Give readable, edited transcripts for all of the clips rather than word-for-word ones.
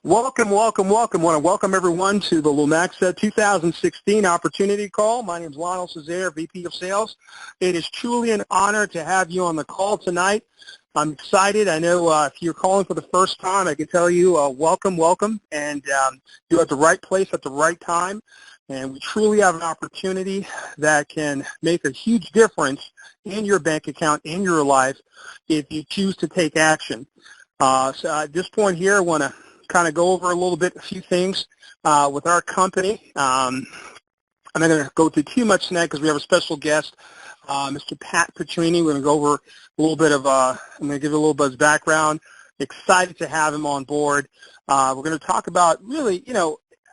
Welcome, welcome, welcome. I want to welcome everyone to the Lumaxa 2016 Opportunity Call. My name is Lionel Cesare, VP of Sales. It is truly an honor to have you on the call tonight. I'm excited. I know if you're calling for the first time, I can tell you welcome, welcome, and you're at the right place at the right time. And we truly have an opportunity that can make a huge difference in your bank account, in your life, if you choose to take action. So at this point here, I want to kind of go over a few things with our company. I'm not going to go through too much tonight because we have a special guest, Mr. Petrini. We're going to go over a little bit of, I'm going to give you a little bit of his background. Excited to have him on board. We're going to talk about really,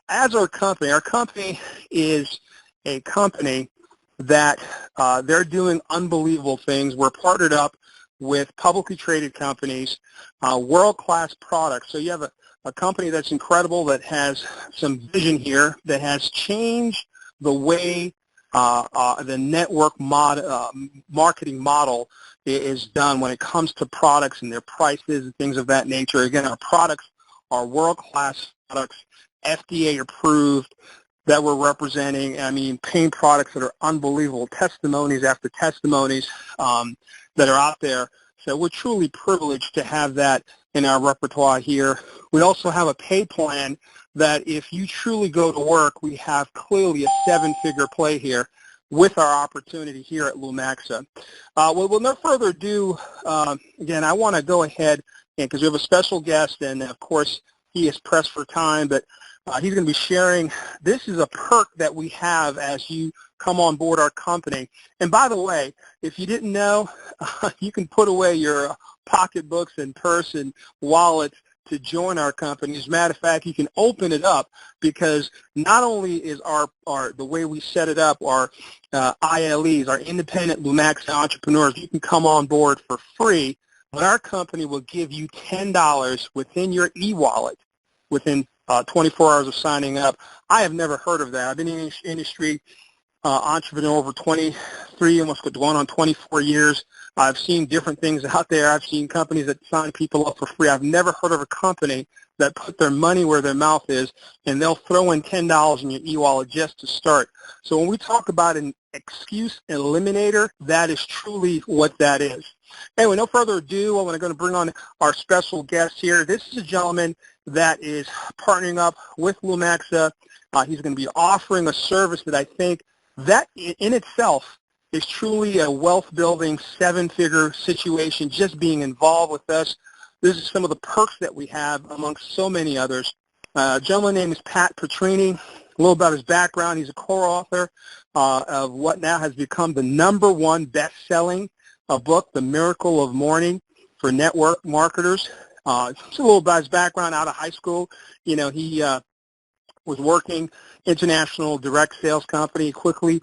as our company is a company that they're doing unbelievable things. We're partnered up with publicly traded companies, world-class products. So you have a company that's incredible, that has some vision here, that has changed the way the network marketing model is done when it comes to products and their prices and things of that nature. Again, our products are world-class products, FDA approved, that we're representing. I mean, paint products that are unbelievable, testimonies after testimonies that are out there. So we're truly privileged to have that in our repertoire here. We also have a pay plan that if you truly go to work, we have clearly a seven-figure play here with our opportunity here at Lumaxa. Well, with no further ado, again, I want to go ahead, because we have a special guest, and of course he is pressed for time, but he's going to be sharing. This is a perk that we have as you come on board our company. And by the way, if you didn't know, you can put away your pocketbooks and purse and wallets to join our company. As a matter of fact, you can open it up, because not only is the way we set it up, our ILEs, our independent Lumaxa entrepreneurs, you can come on board for free, but our company will give you $10 within your e-wallet within 24 hours of signing up. I have never heard of that. I've been in this industry, entrepreneur, over 23, almost going on 24 years. I've seen different things out there. I've seen companies that sign people up for free. I've never heard of a company that put their money where their mouth is, and they'll throw in $10 in your e-wallet just to start. So when we talk about an excuse eliminator, that is truly what that is. Anyway, no further ado, I'm going to bring on our special guest here. This is a gentleman that is partnering up with Lumaxa. He's going to be offering a service that I think that in itself is truly a wealth-building, seven-figure situation, just being involved with us. This is some of the perks that we have amongst so many others. A gentleman named is Pat Petrini. A little about his background. He's a co-author of what now has become the #1 best-selling book, The Miracle of Morning, for network marketers. Just a little about his background. Out of high school, he was working international direct sales company. He quickly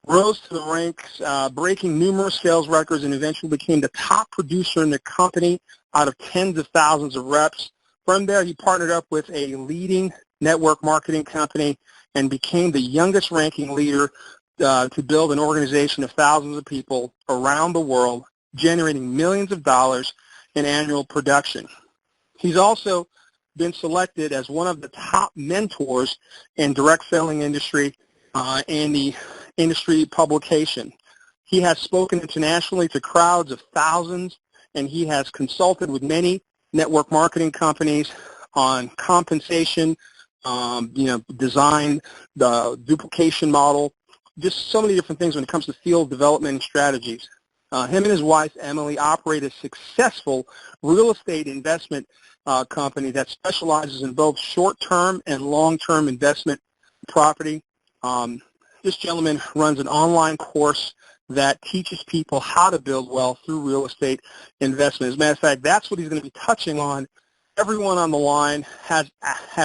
rose to the ranks, breaking numerous sales records, and eventually became the top producer in the company out of tens of thousands of reps. From there, he partnered up with a leading network marketing company and became the youngest ranking leader to build an organization of thousands of people around the world, generating millions of dollars in annual production. He's also been selected as one of the top mentors in direct selling industry in the industry publication. He has spoken internationally to crowds of thousands, and he has consulted with many network marketing companies on compensation, design, the duplication model, just so many different things when it comes to field development and strategies. Him and his wife, Emily, operate a successful real estate investment company that specializes in both short-term and long-term investment property. This gentleman runs an online course that teaches people how to build wealth through real estate investment. As a matter of fact, that's what he's going to be touching on. Everyone on the line has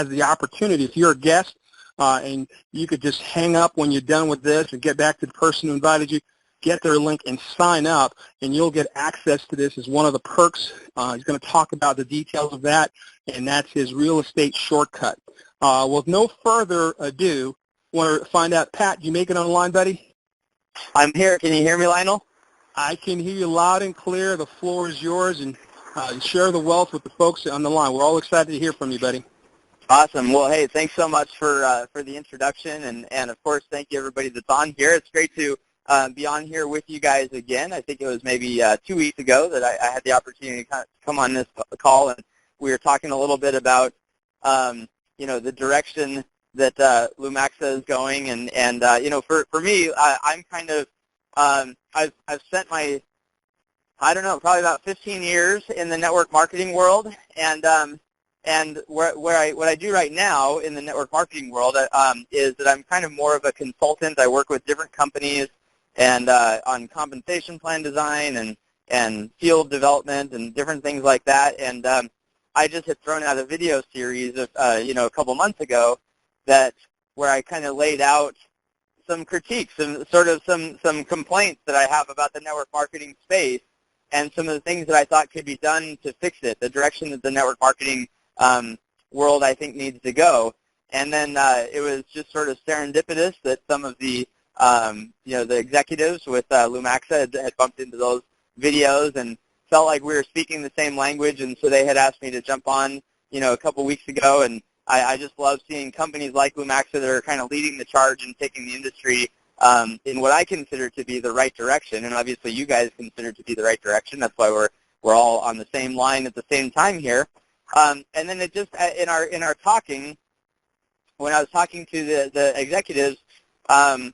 the opportunity. If you're a guest and you could just hang up when you're done with this and get back to the person who invited you, get their link and sign up, and you'll get access to this as one of the perks. He's going to talk about the details of that, and that's his real estate shortcut. With no further ado, I want to find out, Pat, you make it online, buddy? I'm here. Can you hear me, Lionel? I can hear you loud and clear. The floor is yours, and share the wealth with the folks on the line. We're all excited to hear from you, buddy. Awesome. Well, hey, thanks so much for the introduction, and of course, thank you everybody that's on here. It's great to be on here with you guys again. I think it was maybe 2 weeks ago that I had the opportunity to kind of come on this call, and we were talking a little bit about the direction that Lumaxa is going, and for me, I'm kind of I've spent my probably about 15 years in the network marketing world, and what I do right now in the network marketing world is that I'm kind of more of a consultant. I work with different companies and on compensation plan design and field development and different things like that. And I just had thrown out a video series of a couple months ago where I kind of laid out some critiques and sort of some complaints that I have about the network marketing space and some of the things that I thought could be done to fix it, the direction that the network marketing world I think needs to go. And then it was just sort of serendipitous that some of the the executives with Lumaxa had bumped into those videos and felt like we were speaking the same language, and so they had asked me to jump on a couple weeks ago. And I just love seeing companies like Lumaxa that are kind of leading the charge and taking the industry in what I consider to be the right direction, and obviously you guys consider to be the right direction. That's why we're all on the same line at the same time here. And then it just in our talking, when I was talking to the executives, we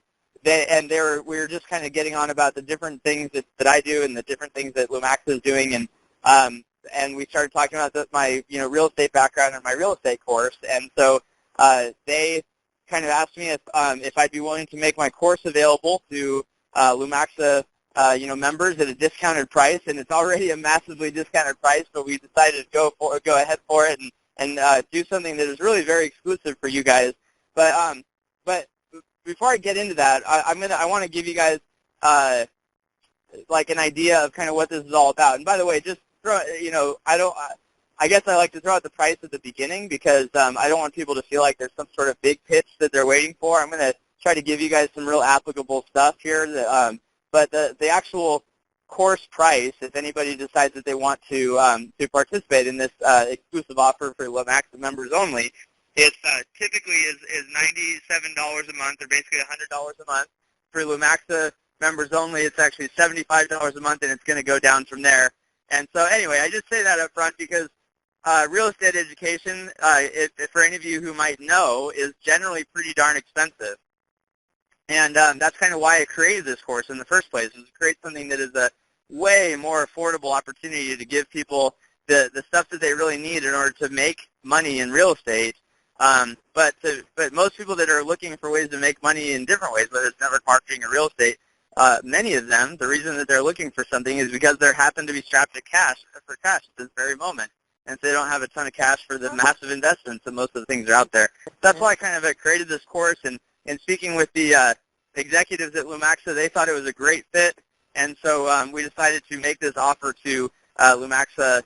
were just kind of getting on about the different things that I do and the different things that Lumaxa is doing, and we started talking about my real estate background and my real estate course, and so they kind of asked me if I'd be willing to make my course available to Lumaxa members at a discounted price, and it's already a massively discounted price, but we decided to go ahead for it and do something that is really very exclusive for you guys. But before I get into that, I want to give you guys like an idea of kind of what this is all about. And by the way, just I guess I like to throw out the price at the beginning because I don't want people to feel like there's some sort of big pitch that they're waiting for. I'm going to try to give you guys some real applicable stuff here. But the actual course price, if anybody decides that they want to participate in this exclusive offer for Lumaxa members only, it typically is $97 a month, or basically $100 a month. For Lumaxa members only, it's actually $75 a month, and it's going to go down from there. And so anyway, I just say that up front because real estate education, for any of you who might know, is generally pretty darn expensive. And that's kind of why I created this course in the first place, is to create something that is a way more affordable opportunity to give people the stuff that they really need in order to make money in real estate. But most people that are looking for ways to make money in different ways, whether it's network marketing or real estate, many of them, the reason that they're looking for something is because they happen to be strapped to cash at this very moment. And so they don't have a ton of cash for the massive investments that most of the things are out there. That's why I kind of created this course, and speaking with the executives at Lumaxa, they thought it was a great fit, and so we decided to make this offer to Lumaxa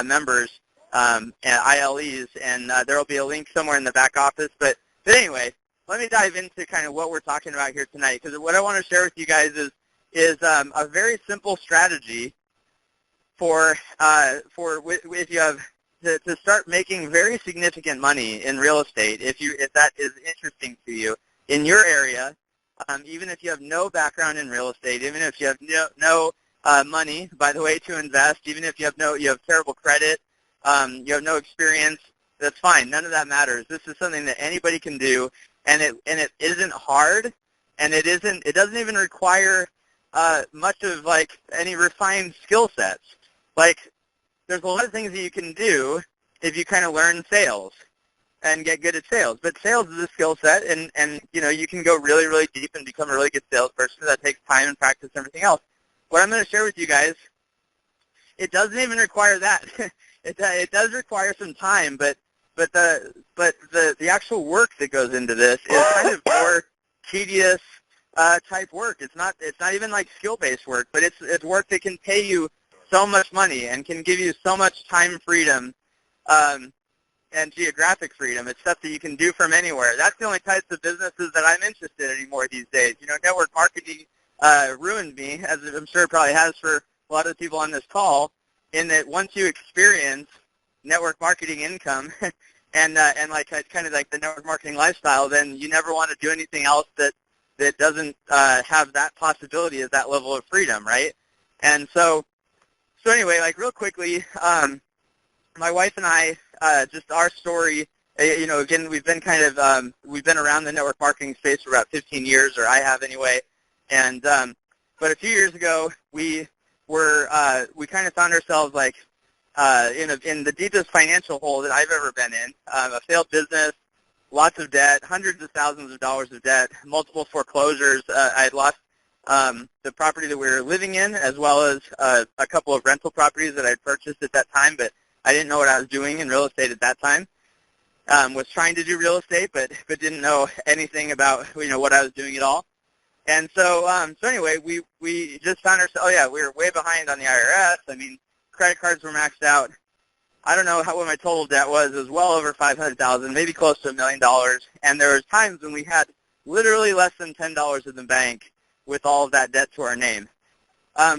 members and ILEs, and there will be a link somewhere in the back office. But anyway, let me dive into kind of what we're talking about here tonight, because what I want to share with you guys is a very simple strategy for if you have to start making very significant money in real estate, if that is interesting to you in your area. Even if you have no background in real estate, even if you have no money, by the way, to invest, even if you have terrible credit, you have no experience, that's fine. None of that matters. This is something that anybody can do, and it isn't hard, and it doesn't even require much of like any refined skill sets. Like, there's a lot of things that you can do if you kind of learn sales and get good at sales. But sales is a skill set, and you can go really, really deep and become a really good salesperson. That takes time and practice and everything else. What I'm going to share with you guys, it doesn't even require that. It does require some time, but the actual work that goes into this is kind of more tedious type work. It's not even like skill-based work, but it's work that can pay you so much money and can give you so much time freedom and geographic freedom. It's stuff that you can do from anywhere. That's the only types of businesses that I'm interested in anymore these days. Network marketing ruined me, as I'm sure it probably has for a lot of the people on this call, in that once you experience network marketing income, and like kind of like the network marketing lifestyle, then you never want to do anything else that doesn't have that possibility of that level of freedom, right? And so anyway, like real quickly, my wife and I, just our story, again, we've been we've been around the network marketing space for about 15 years, or I have anyway. And but a few years ago, we kind of found ourselves like in the deepest financial hole that I've ever been in. A failed business, lots of debt, hundreds of thousands of dollars of debt, multiple foreclosures. I had lost the property that we were living in, as well as a couple of rental properties that I had purchased at that time, but I didn't know what I was doing in real estate at that time. Was trying to do real estate, but didn't know anything about what I was doing at all. And so anyway, we just found ourselves. Oh yeah, we were way behind on the IRS. I mean, credit cards were maxed out. I don't know what my total debt was. It was well over $500,000, maybe close to $1 million. And there was times when we had literally less than $10 in the bank with all of that debt to our name.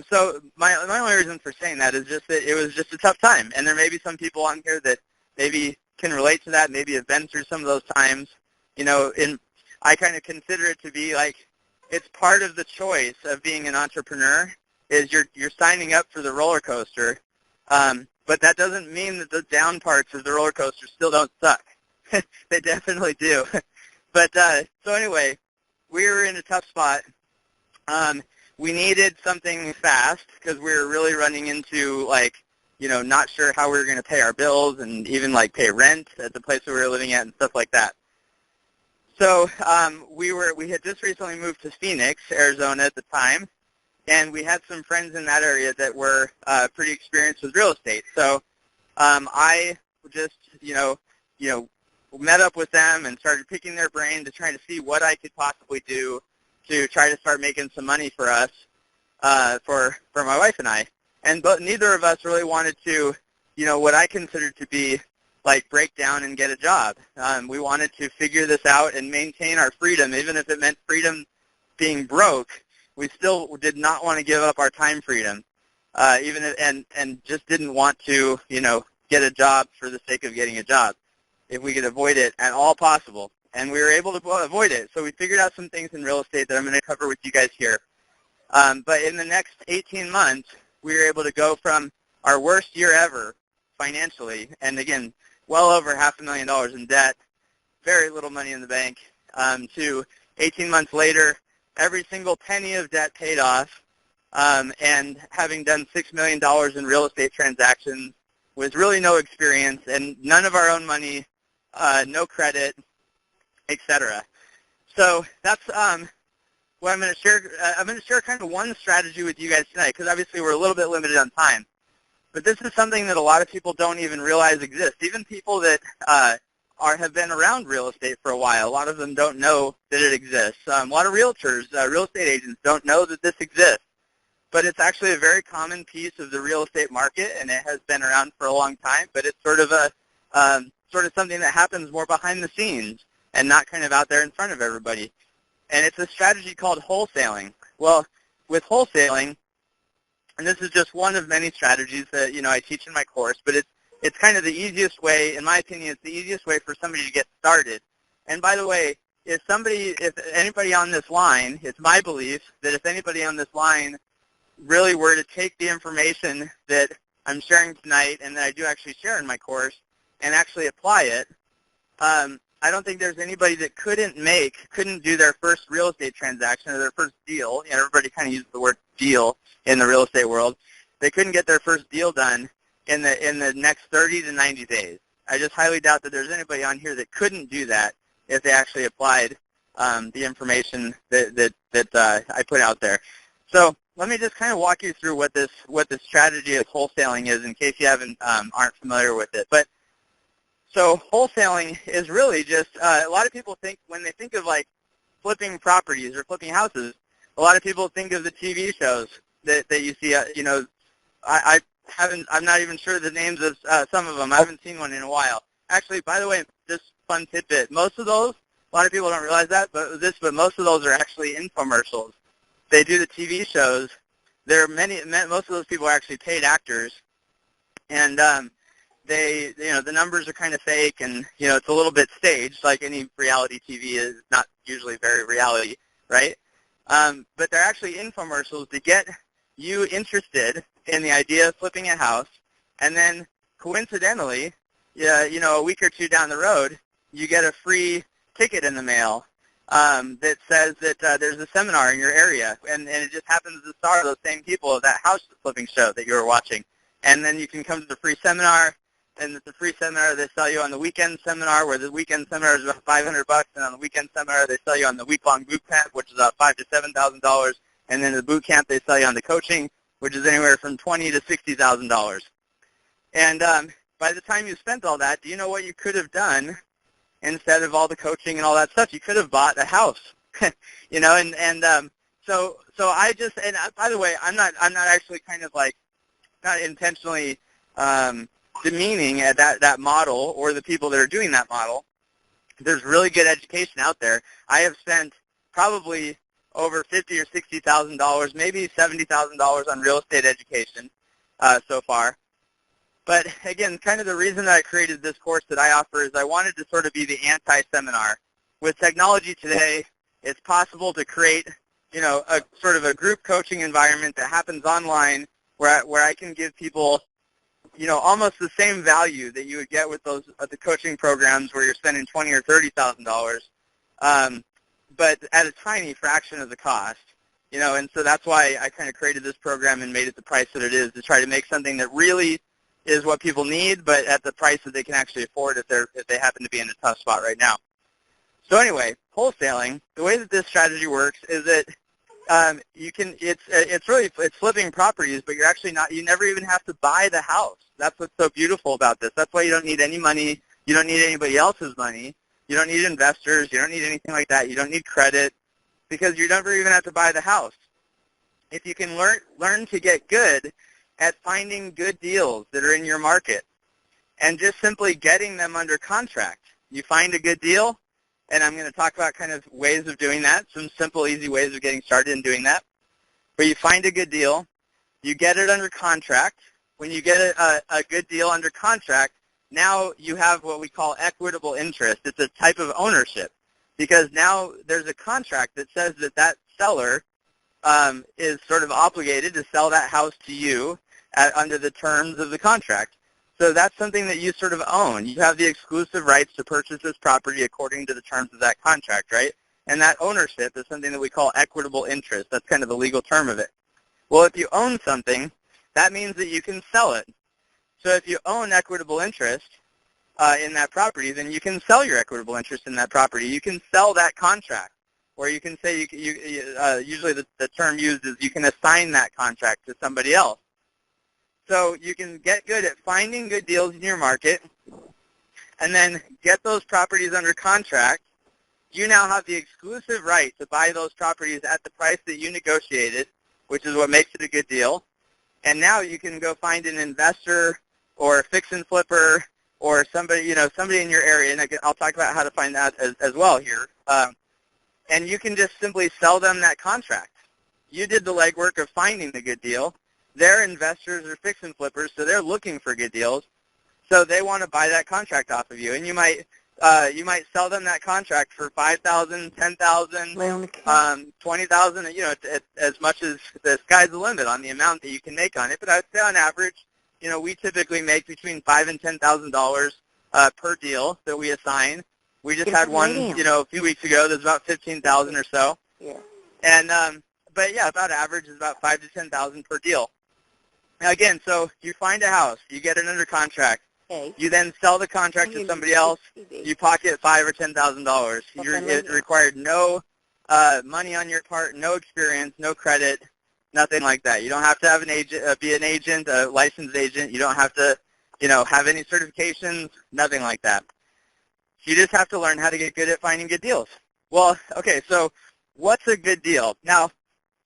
So my only reason for saying that is just that it was just a tough time. And there may be some people on here that maybe can relate to that, maybe have been through some of those times. I kind of consider it to be like it's part of the choice of being an entrepreneur is you're signing up for the roller coaster. But that doesn't mean that the down parts of the roller coaster still don't suck. They definitely do. But so anyway, we were in a tough spot. We needed something fast because we were really running into not sure how we were going to pay our bills and even pay rent at the place that we were living at and stuff like that. So we had just recently moved to Phoenix, Arizona at the time, and we had some friends in that area that were pretty experienced with real estate. So I just met up with them and started picking their brain to try to see what I could possibly do to try to start making some money for us, for my wife and I. But neither of us really wanted to, what I considered to be break down and get a job. We wanted to figure this out and maintain our freedom, even if it meant freedom being broke. We still did not want to give up our time freedom, and just didn't want to, get a job for the sake of getting a job, if we could avoid it at all possible. And we were able to avoid it. So we figured out some things in real estate that I'm going to cover with you guys here. But in the next 18 months, we were able to go from our worst year ever financially, and again, well over $500,000 in debt, very little money in the bank, to 18 months later, every single penny of debt paid off, and having done $6 million in real estate transactions with really no experience and none of our own money, no credit, etc. So that's what I'm going to share. I'm going to share kind of one strategy with you guys tonight, because obviously we're a little bit limited on time. But this is something that a lot of people don't even realize exists. Even people that have been around real estate for a while, a lot of them don't know that it exists. A lot of realtors, real estate agents don't know that this exists. But it's actually a very common piece of the real estate market, and it has been around for a long time. But it's sort of something that happens more behind the scenes and not kind of out there in front of everybody. And it's a strategy called wholesaling. Well, with wholesaling, and this is just one of many strategies that I teach in my course, but it's kind of the easiest way, in my opinion, it's the easiest way for somebody to get started. And by the way, if anybody on this line, it's my belief that if anybody on this line really were to take the information that I'm sharing tonight and that I do actually share in my course and actually apply it, I don't think there's anybody that couldn't do their first real estate transaction or their first deal. Everybody kind of uses the word deal in the real estate world. They couldn't get their first deal done in the next 30 to 90 days. I just highly doubt that there's anybody on here that couldn't do that if they actually applied the information that I put out there. So let me just kind of walk you through what this strategy of wholesaling is, in case you aren't familiar with it. But so wholesaling is really just a lot of people think, when they think of flipping properties or flipping houses, a lot of people think of the TV shows that you see. I'm not even sure the names of some of them. I haven't seen one in a while. Actually, by the way, just fun tidbit. Most of those, a lot of people don't realize that, but most of those are actually infomercials. They do the TV shows. Most of those people are actually paid actors, and the numbers are kind of fake, and it's a little bit staged, like any reality TV is not usually very reality, right? But they're actually infomercials to get you interested in the idea of flipping a house, and then coincidentally, a week or two down the road, you get a free ticket in the mail that says that there's a seminar in your area, and it just happens to star those same people of that house flipping show that you were watching. And then you can come to the free seminar, and at the free seminar they sell you on the weekend seminar, where the weekend seminar is about $500, and on the weekend seminar they sell you on the week-long boot camp, which is about $5,000 to $7,000, and then the boot camp they sell you on the coaching, which is anywhere from $20,000 to $60,000. And by the time you spent all that, do you know what you could have done instead of all the coaching and all that stuff? You could have bought a house, so I just, and by the way, I'm not actually kind of like, not intentionally demeaning at that model or the people that are doing that model. There's really good education out there. I have spent probably over $50,000 or $60,000, maybe $70,000 on real estate education so far. But again, kind of the reason that I created this course that I offer is I wanted to sort of be the anti-seminar. With technology today, it's possible to create, a sort of a group coaching environment that happens online where I can give people, almost the same value that you would get with those the coaching programs where you're spending $20,000 or $30,000, but at a tiny fraction of the cost. And so that's why I kind of created this program and made it the price that it is, to try to make something that really is what people need, but at the price that they can actually afford if they happen to be in a tough spot right now. So anyway, wholesaling, the way that this strategy works is that it's flipping properties, but you're actually not, you never even have to buy the house. That's what's so beautiful about this. That's why you don't need any money. You don't need anybody else's money. You don't need investors. You don't need anything like that. You don't need credit, because you never even have to buy the house. If you can learn to get good at finding good deals that are in your market and just simply getting them under contract. You find a good deal, and I'm going to talk about kind of ways of doing that, some simple, easy ways of getting started in doing that. But you find a good deal, you get it under contract. When you get a good deal under contract, now you have what we call equitable interest. It's a type of ownership, because now there's a contract that says that seller is sort of obligated to sell that house to you under the terms of the contract. So that's something that you sort of own. You have the exclusive rights to purchase this property according to the terms of that contract, right? And that ownership is something that we call equitable interest. That's kind of the legal term of it. Well, if you own something, that means that you can sell it. So if you own equitable interest in that property, then you can sell your equitable interest in that property. You can sell that contract. Or you can say, usually the term used is you can assign that contract to somebody else. So you can get good at finding good deals in your market and then get those properties under contract. You now have the exclusive right to buy those properties at the price that you negotiated, which is what makes it a good deal. And now you can go find an investor or a fix and flipper or somebody, somebody in your area, and I'll talk about how to find that as well here. And you can just simply sell them that contract. You did the legwork of finding the good deal. They're investors or fix and flippers, so they're looking for good deals. So they want to buy that contract off of you, and you might sell them that contract for $5,000, $10,000, $20,000. As much as the sky's the limit on the amount that you can make on it. But I would say on average, we typically make between $5,000 and $10,000 per deal that we assign. We just had one, a few weeks ago. There's about 15,000 or so. Yeah. And but yeah, about average is about 5,000 to 10,000 per deal. Now again, so you find a house, you get it under contract. Okay. You then sell the contract to somebody else. You pocket $5,000 or $10,000. It required no money on your part, no experience, no credit, nothing like that. You don't have to have an agent, be an agent, a licensed agent. You don't have to, have any certifications, nothing like that. You just have to learn how to get good at finding good deals. Well, okay, so what's a good deal? Now,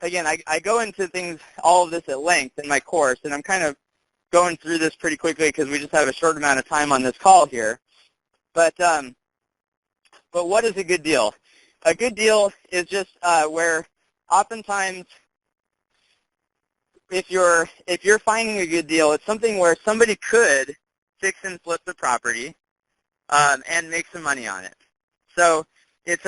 again, I go into all of this at length in my course, and I'm kind of going through this pretty quickly because we just have a short amount of time on this call here. But what is a good deal? A good deal is just where oftentimes if you're finding a good deal, it's something where somebody could fix and flip the property and make some money on it. So it's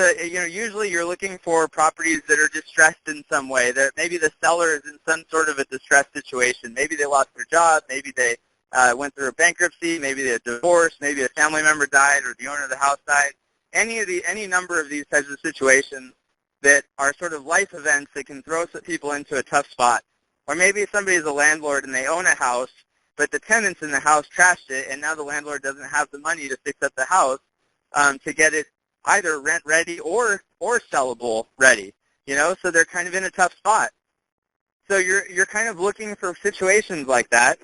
usually you're looking for properties that are distressed in some way. That maybe the seller is in some sort of a distressed situation. Maybe they lost their job. Maybe they went through a bankruptcy. Maybe they had divorced. Maybe a family member died or the owner of the house died. Any number of these types of situations that are sort of life events that can throw people into a tough spot. Or maybe somebody is a landlord and they own a house, but the tenants in the house trashed it, and now the landlord doesn't have the money to fix up the house to get it either rent ready or sellable ready. So they're kind of in a tough spot. So you're kind of looking for situations like that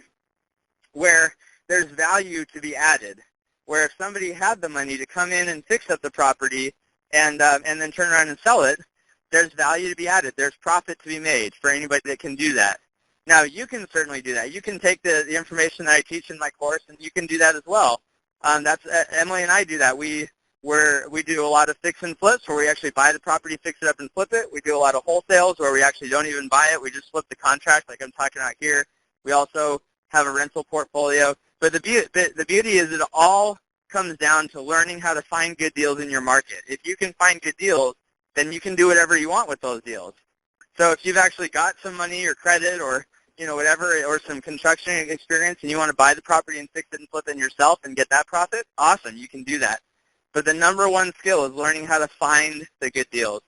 where there's value to be added, where if somebody had the money to come in and fix up the property and then turn around and sell it, there's value to be added. There's profit to be made for anybody that can do that. Now, you can certainly do that. You can take the information that I teach in my course, and you can do that as well. Emily and I do that. We do a lot of fix and flips where we actually buy the property, fix it up, and flip it. We do a lot of wholesales where we actually don't even buy it. We just flip the contract like I'm talking about here. We also have a rental portfolio. But the beauty is it all comes down to learning how to find good deals in your market. If you can find good deals, then you can do whatever you want with those deals. So if you've actually got some money or credit or whatever, or some construction experience, and you want to buy the property and fix it and flip it yourself and get that profit, awesome, you can do that. But the number one skill is learning how to find the good deals.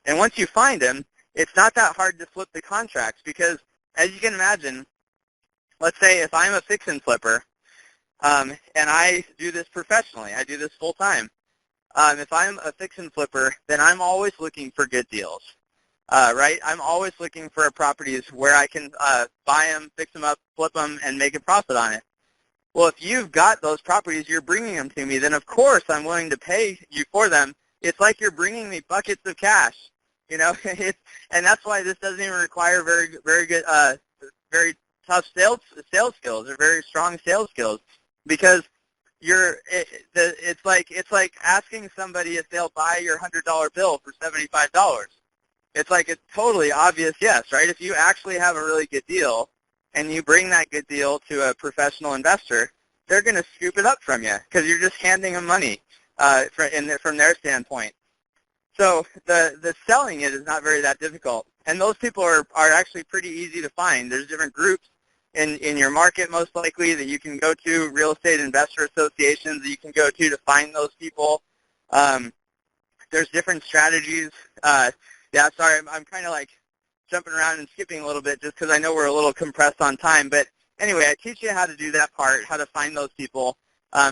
And once you find them, it's not that hard to flip the contracts because, as you can imagine, let's say if I'm a fix and flipper, and I do this professionally, I do this full time. If I'm a fix and flipper, then I'm always looking for good deals, right? I'm always looking for properties where I can buy them, fix them up, flip them, and make a profit on it. Well, if you've got those properties, you're bringing them to me, then of course I'm willing to pay you for them. It's like you're bringing me buckets of cash, and that's why this doesn't even require very good, very tough sales skills or very strong sales skills, because it's like asking somebody if they'll buy your $100 bill for $75. It's like a totally obvious yes, right? If you actually have a really good deal and you bring that good deal to a professional investor, they're going to scoop it up from you because you're just handing them money from their standpoint. So the selling it is not that difficult, and those people are actually pretty easy to find. There's different groups in your market, most likely, that you can go to, real estate investor associations that you can go to find those people. There's different strategies. Yeah, sorry, I'm kind of like jumping around and skipping a little bit just because I know we're a little compressed on time. But anyway, I teach you how to do that part, how to find those people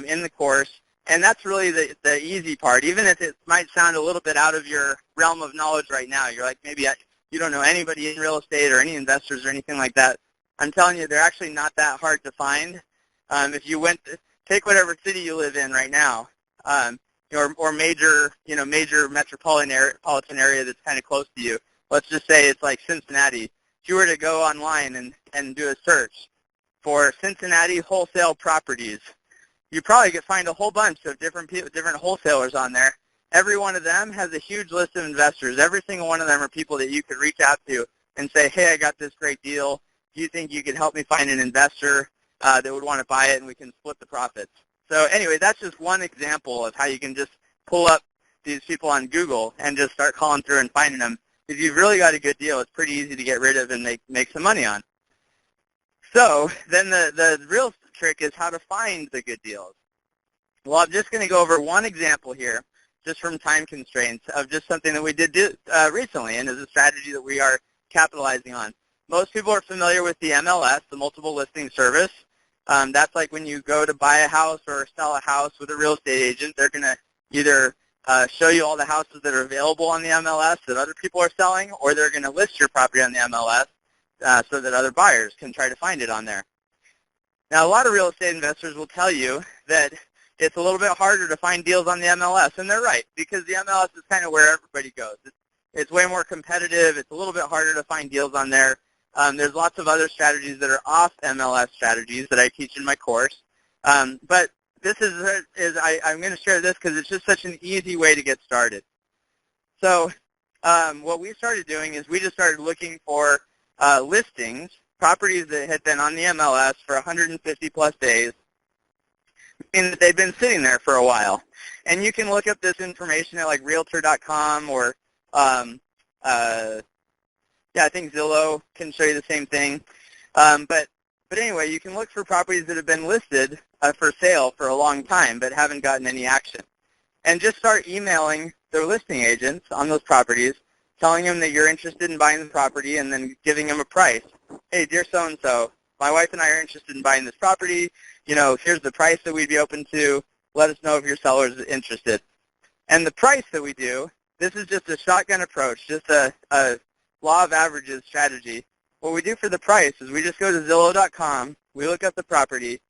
in the course. And that's really the easy part, even if it might sound a little bit out of your realm of knowledge right now. You're like, maybe you don't know anybody in real estate or any investors or anything like that. I'm telling you, they're actually not that hard to find. If you take whatever city you live in right now, or major metropolitan area that's kind of close to you. Let's just say it's like Cincinnati. If you were to go online and do a search for Cincinnati wholesale properties, you probably could find a whole bunch of different wholesalers on there. Every one of them has a huge list of investors. Every single one of them are people that you could reach out to and say, hey, I got this great deal. Do you think you could help me find an investor that would want to buy it, and we can split the profits? So anyway, that's just one example of how you can just pull up these people on Google and just start calling through and finding them. If you've really got a good deal, it's pretty easy to get rid of and make some money on. So then the real trick is how to find the good deals. Well, I'm just going to go over one example here, just from time constraints, of just something that we did recently, and is a strategy that we are capitalizing on. Most people are familiar with the MLS, the multiple listing service. That's like when you go to buy a house or sell a house with a real estate agent, they're going to either show you all the houses that are available on the MLS that other people are selling, or they're going to list your property on the MLS so that other buyers can try to find it on there. Now, a lot of real estate investors will tell you that it's a little bit harder to find deals on the MLS, and they're right, because the MLS is kind of where everybody goes. It's way more competitive. It's a little bit harder to find deals on there. There's lots of other strategies that are off MLS strategies that I teach in my course. But this I'm going to share this because it's just such an easy way to get started. So what we started doing is we just started looking for listings, properties that had been on the MLS for 150 plus days, mean that they've been sitting there for a while. And you can look up this information at like Realtor.com or, yeah, I think Zillow can show you the same thing. But anyway, you can look for properties that have been listed for sale for a long time but haven't gotten any action. And just start emailing their listing agents on those properties, telling them that you're interested in buying the property and then giving them a price. Hey, dear so-and-so, my wife and I are interested in buying this property. You know, here's the price that we'd be open to. Let us know if your seller is interested. And the price that we do, this is just a shotgun approach, just a law of averages strategy. What we do for the price is we just go to Zillow.com, we look up the property.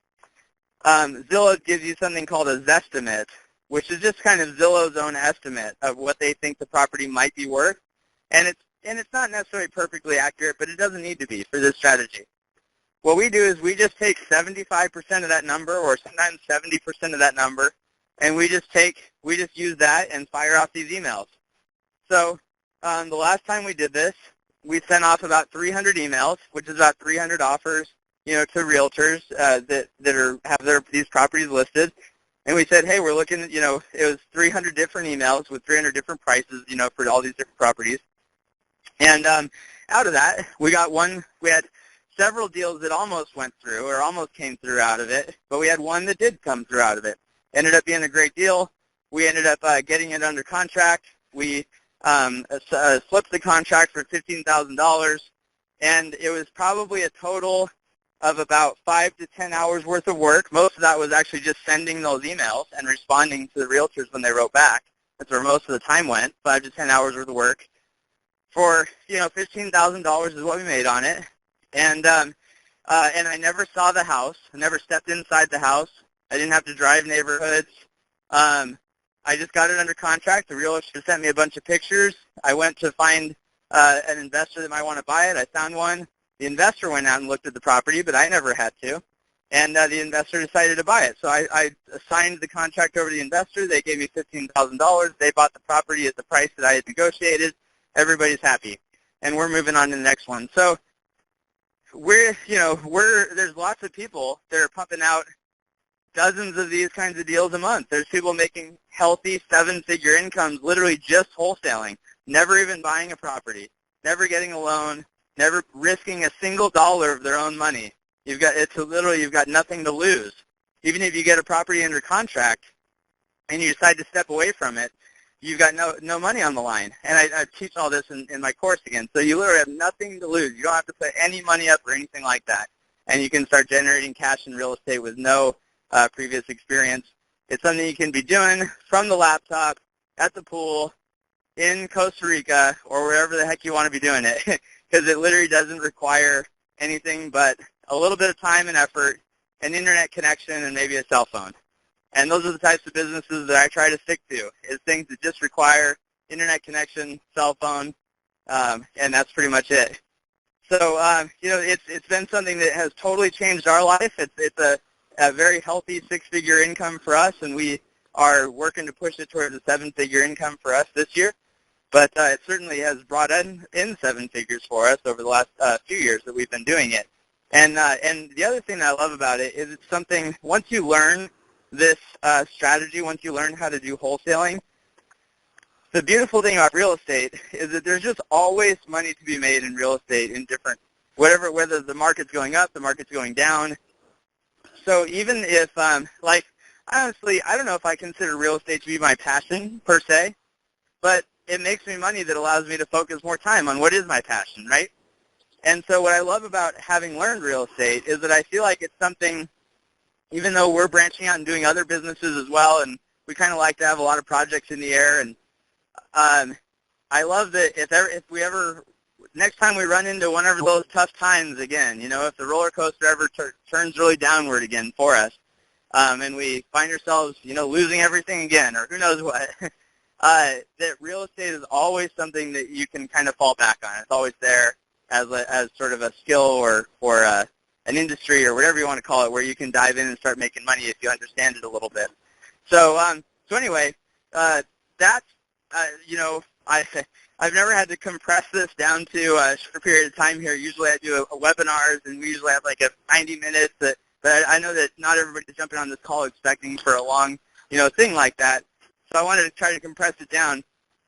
Zillow gives you something called a Zestimate, which is just kind of Zillow's own estimate of what they think the property might be worth. And it's not necessarily perfectly accurate, but it doesn't need to be for this strategy. What we do is we just take 75% of that number, or sometimes 70% of that number, and we just use that and fire off these emails. So the last time we did this, we sent off about 300 emails, which is about 300 offers, you know, to realtors that have these properties listed. And we said, hey, we're looking at, you know, it was 300 different emails with 300 different prices, you know, for all these different properties. And out of that, we had several deals that almost went through or almost came through out of it, but we had one that did come through out of it. Ended up being a great deal. We ended up getting it under contract. We flipped the contract for $15,000, and it was probably a total of about 5 to 10 hours worth of work. Most of that was actually just sending those emails and responding to the realtors when they wrote back. That's where most of the time went, 5 to 10 hours worth of work. For, you know, $15,000 is what we made on it. And I never saw the house. I never stepped inside the house. I didn't have to drive neighborhoods. I just got it under contract. The realtor sent me a bunch of pictures. I went to find an investor that might want to buy it. I found one. The investor went out and looked at the property, but I never had to. And the investor decided to buy it. So I assigned the contract over to the investor. They gave me $15,000. They bought the property at the price that I had negotiated. Everybody's happy. And we're moving on to the next one. So there's lots of people that are pumping out dozens of these kinds of deals a month. There's people making healthy 7-figure incomes literally just wholesaling, never even buying a property, never getting a loan, never risking a single dollar of their own money. You've got nothing to lose. Even if you get a property under contract and you decide to step away from it, you've got no money on the line. And I teach all this in my course again. So you literally have nothing to lose. You don't have to put any money up or anything like that. And you can start generating cash in real estate with no previous experience. It's something you can be doing from the laptop, at the pool, in Costa Rica, or wherever the heck you want to be doing it, because it literally doesn't require anything but a little bit of time and effort, an internet connection, and maybe a cell phone. And those are the types of businesses that I try to stick to, is things that just require internet connection, cell phone, and that's pretty much it. So, it's been something that has totally changed our life. It's a very healthy 6-figure income for us, and we are working to push it towards a 7-figure income for us this year. But it certainly has brought in 7 figures for us over the last few years that we've been doing it. And the other thing that I love about it is it's something, once you learn this strategy, once you learn how to do wholesaling, the beautiful thing about real estate is that there's just always money to be made in real estate in different, whether the market's going up, the market's going down. So even if, honestly, I don't know if I consider real estate to be my passion per se, but it makes me money that allows me to focus more time on what is my passion, right? And so what I love about having learned real estate is that I feel like it's something, even though we're branching out and doing other businesses as well, and we kind of like to have a lot of projects in the air, and I love that if we ever, next time we run into one of those tough times again, if the roller coaster ever turns really downward again for us, and we find ourselves, losing everything again, or who knows what, that real estate is always something that you can kind of fall back on. It's always there as sort of a skill or an industry or whatever you want to call it, where you can dive in and start making money if you understand it a little bit. So anyway, that's I've never had to compress this down to a short period of time here. Usually I do a webinars, and we usually have like a 90 minutes that But I know that not everybody's jumping on this call expecting for a long, thing like that. So I wanted to try to compress it down.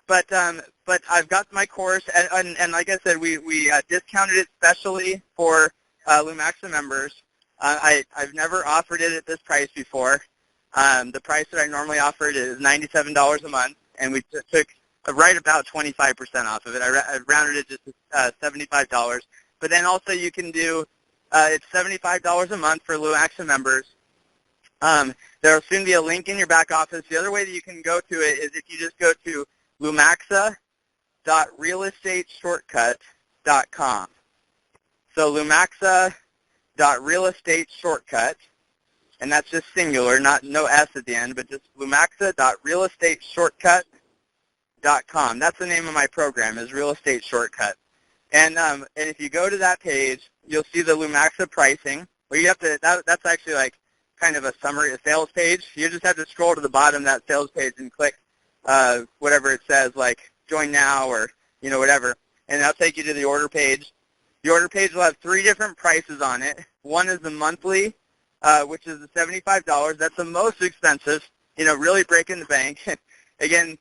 But I've got my course, and like I said, we discounted it specially for Lumaxa members. I've never offered it at this price before. The price that I normally offer it is $97 a month, and we took right about 25% off of it. I rounded it just to $75. But then also you can do, it's $75 a month for Lumaxa members. There will soon be a link in your back office. The other way that you can go to it is if you just go to lumaxa.realestateshortcut.com. So lumaxa.realestateshortcut, and that's just singular, no S at the end, but just lumaxa.realestateshortcut.com. That's the name of my program, is Real Estate Shortcut. And if you go to that page, you'll see the Lumaxa pricing. Well, you have to. That's actually like kind of a summary, a sales page. You just have to scroll to the bottom of that sales page and click whatever it says, like join now or whatever, and that'll take you to the order page. The order page will have 3 different prices on it. One is the monthly, which is the $75. That's the most expensive. Really breaking the bank. Again,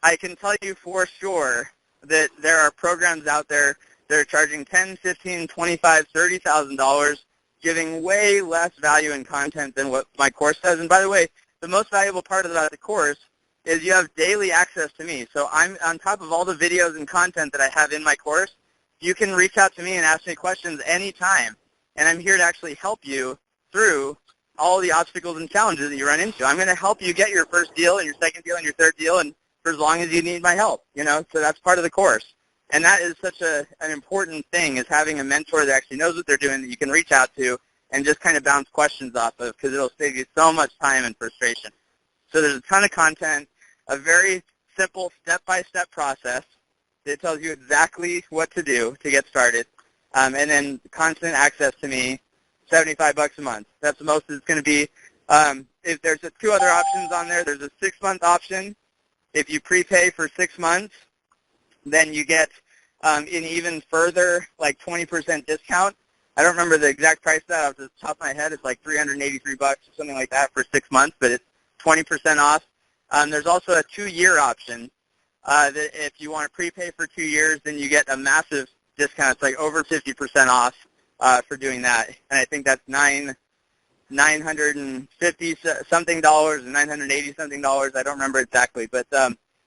I can tell you for sure that there are programs out there that are charging $10,000, $15,000, $25,000, $30,000, giving way less value and content than what my course does. And by the way, the most valuable part of the course is you have daily access to me. So I'm on top of all the videos and content that I have in my course. You can reach out to me and ask me questions anytime, and I'm here to actually help you through all the obstacles and challenges that you run into. I'm going to help you get your first deal and your second deal and your third deal, and for as long as you need my help, so that's part of the course. And that is such an important thing, is having a mentor that actually knows what they're doing that you can reach out to and just kind of bounce questions off of, because it'll save you so much time and frustration. So there's a ton of content, a very simple step-by-step process that tells you exactly what to do to get started, and then constant access to me, $75 a month. That's the most it's going to be. If there's 2 other options on there, there's a 6-month option. If you prepay for 6 months, then you get an even further, like 20% discount. I don't remember the exact price of that off the top of my head. It's like $383 or something like that for 6 months, but it's 20% off. There's also a 2-year option that if you want to prepay for 2 years, then you get a massive discount. It's like over 50% off for doing that. And I think that's $950-something and $980-something. I don't remember exactly. But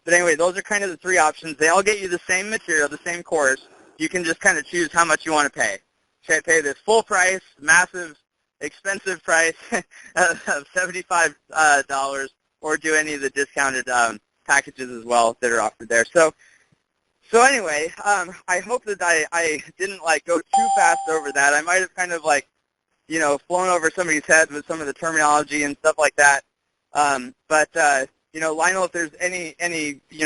anyway, those are kind of the 3 options. They all get you the same material, the same course. You can just kind of choose how much you want to pay. Should I pay this full price, massive, expensive price of $75, or do any of the discounted packages as well that are offered there? So anyway, I hope that I didn't go too fast over that. I might have kind of flown over somebody's head with some of the terminology and stuff like that. Lionel, if there's any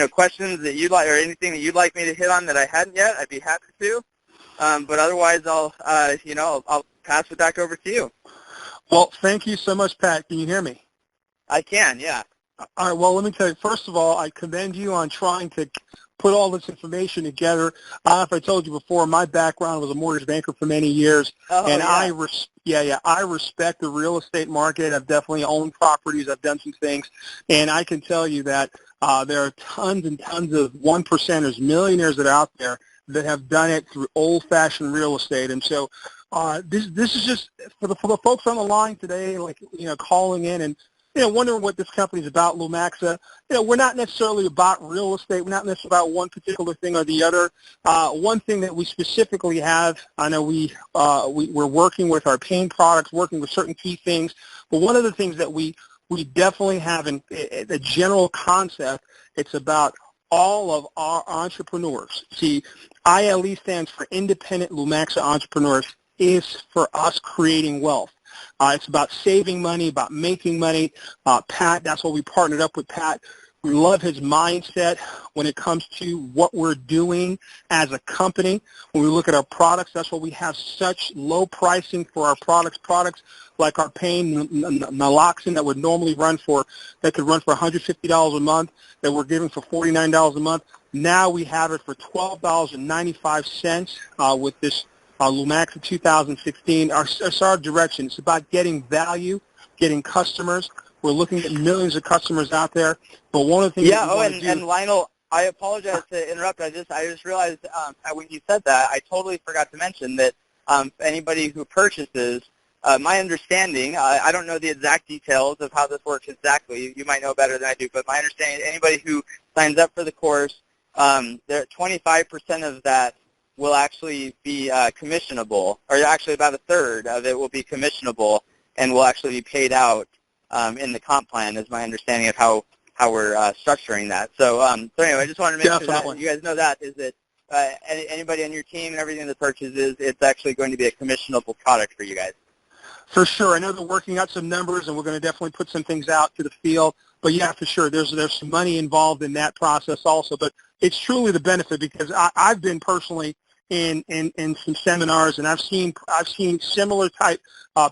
questions that you'd like, or anything that you'd like me to hit on that I hadn't yet, I'd be happy to. But otherwise, I'll pass it back over to you. Well, thank you so much, Pat. Can you hear me? I can, yeah. All right, well, let me tell you, first of all, I commend you on trying to put all this information together. If I told you before, my background was a mortgage banker for many years, and yeah. I respect the real estate market. I've definitely owned properties. I've done some things, and I can tell you that there are tons and tons of 1%ers, millionaires that are out there that have done it through old-fashioned real estate. And so this is just for the folks on the line today, calling in and wondering what this company's about, Lumaxa. We're not necessarily about real estate. We're not necessarily about one particular thing or the other. One thing that we specifically have, I know we're working with our pain products, working with certain key things, but one of the things that we definitely have in the general concept, it's about all of our entrepreneurs. See, ILE stands for Independent Lumaxa Entrepreneurs, is for us creating wealth. It's about saving money, about making money. Pat, that's why we partnered up with Pat. We love his mindset when it comes to what we're doing as a company. When we look at our products, that's why we have such low pricing for our products. Products like our pain naloxone that would normally could run for $150 a month, that we're giving for $49 a month. Now we have it for $12.95 with this Lumaxa 2016. Our direction. It's about getting value, getting customers. We're looking at millions of customers out there. But one of the things that we want to do... and Lionel, I apologize to interrupt. I just realized when you said that, I totally forgot to mention that anybody who purchases, my understanding, I don't know the exact details of how this works exactly. You might know better than I do, but my understanding, anybody who signs up for the course, 25% of that will actually be commissionable, or actually about a third of it will be commissionable and will actually be paid out in the comp plan, is my understanding of how we're structuring that. So anyway, I just wanted to make sure that you guys know that, is that anybody on your team and everything that purchases, it's actually going to be a commissionable product for you guys. For sure. I know they're working out some numbers, and we're going to definitely put some things out to the field. But, yeah, for sure, there's some money involved in that process also. But it's truly the benefit, because I've been personally in some seminars, and I've seen similar type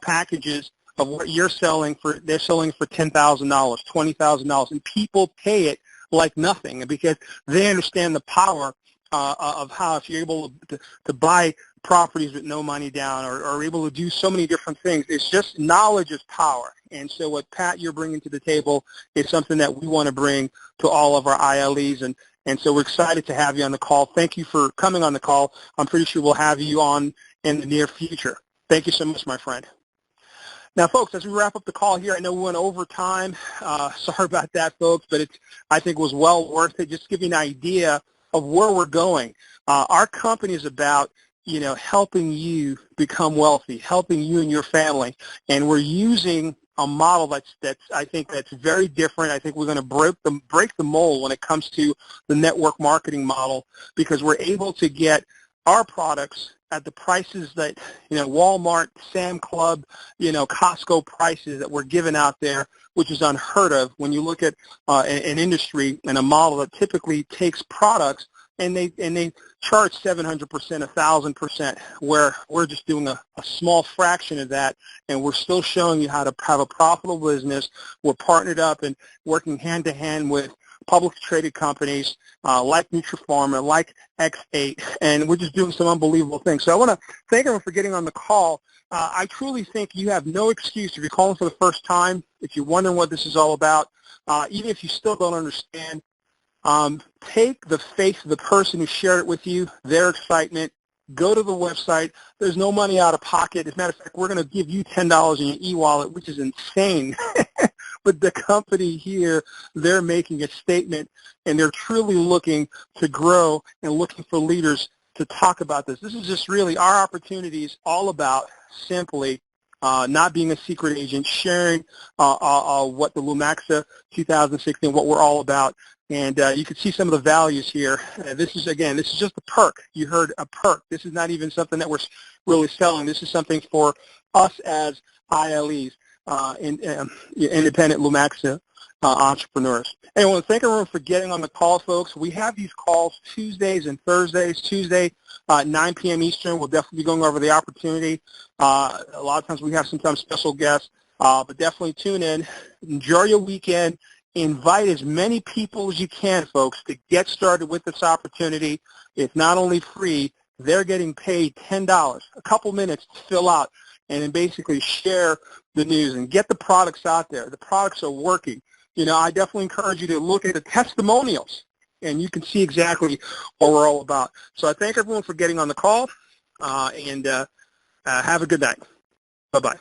packages of what you're selling for. They're selling for $10,000, $20,000, and people pay it like nothing because they understand the power of how, if you're able to buy properties with no money down, or able to do so many different things. It's just knowledge is power. And so what, Pat, you're bringing to the table is something that we want to bring to all of our ILEs. And so we're excited to have you on the call. Thank you for coming on the call. I'm pretty sure we'll have you on in the near future. Thank you so much, my friend. Now, folks, as we wrap up the call here, I know we went over time. Sorry about that, folks, but I think it was well worth it. Just to give you an idea of where we're going. Our company is about helping you become wealthy, helping you and your family. And we're using a model that's I think that's very different. I think we're going to break the mold when it comes to the network marketing model, because we're able to get our products at the prices that, Walmart, Sam Club, Costco prices that we're giving out there, which is unheard of when you look at an industry and a model that typically takes products and they charge 700%, 1,000%, where we're just doing a small fraction of that, and we're still showing you how to have a profitable business. We're partnered up and working hand-to-hand with publicly traded companies like Nutripharma, like X8, and we're just doing some unbelievable things. So I want to thank everyone for getting on the call. I truly think you have no excuse if you're calling for the first time, if you're wondering what this is all about, even if you still don't understand. Take the face of the person who shared it with you, their excitement. Go to the website. There's no money out of pocket. As a matter of fact, we're going to give you $10 in your e-wallet, which is insane. But the company here, they're making a statement, and they're truly looking to grow and looking for leaders to talk about this. This is just really our opportunities, all about simply not being a secret agent, sharing what the Lumaxa 2016, what we're all about. And you can see some of the values here. This is just a perk. You heard a perk. This is not even something that we're really selling. This is something for us as ILEs, independent Lumaxa entrepreneurs. And I want to thank everyone for getting on the call, folks. We have these calls Tuesdays and Thursdays. Tuesday, 9 p.m. Eastern. We'll definitely be going over the opportunity. A lot of times we have sometimes special guests, but definitely tune in. Enjoy your weekend. Invite as many people as you can, folks, to get started with this opportunity. It's not only free, they're getting paid $10, a couple minutes to fill out, and then basically share the news and get the products out there. The products are working. I definitely encourage you to look at the testimonials, and you can see exactly what we're all about. So I thank everyone for getting on the call, and have a good night. Bye-bye.